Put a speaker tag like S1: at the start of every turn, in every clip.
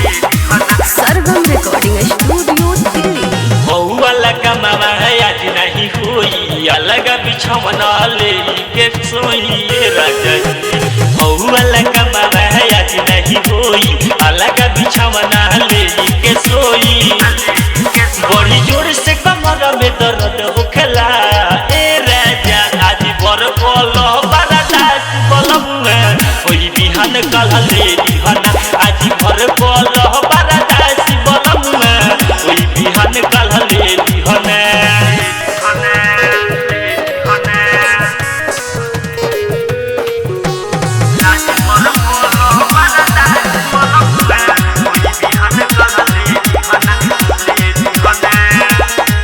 S1: सरगम recording studio Delhi.
S2: वाला कमावा है आज नहीं हुई अलग बिछौना ले के सोइए राजा जी। वाला कमावा है आज नहीं हुई अलग बिछौना ले के सोई। बड़ी जोर से कमर में दर्द होखेला ए राजा आज बर बोलो बरदास बोलम ओई बिहान कल ले दिहना आज बर बोलो बरदास बोलम ओई बिहान कल ले दिहना।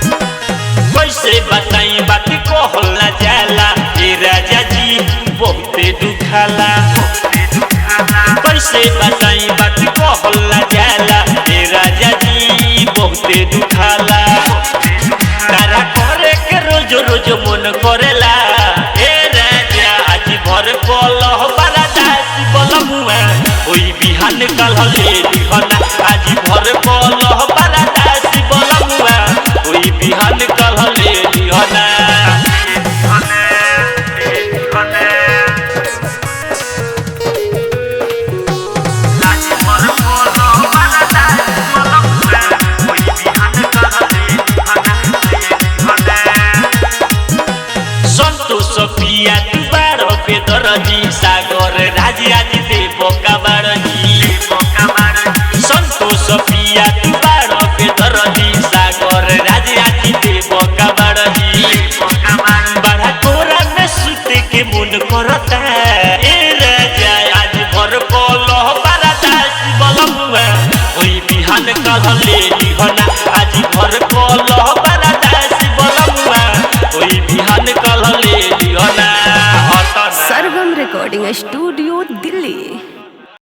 S2: कैसे बताई बात कहला जाला ए राजा जी बहुते दुखाला। कैसे बताई बात कहला जाला ए राजा जी बहुते दुखाला। तारा करे के रोज रोज मन करेला ए राजा आज भर कलह बरदास बोलमुआ ओई बिहान कल ले दिहना आज भर कलह बरदास बोलमुआ ओई बिहान कल ले दिहना। पिया तुबार बेदरजी सागर राजी देव कबारजी संतोष पिया तुबार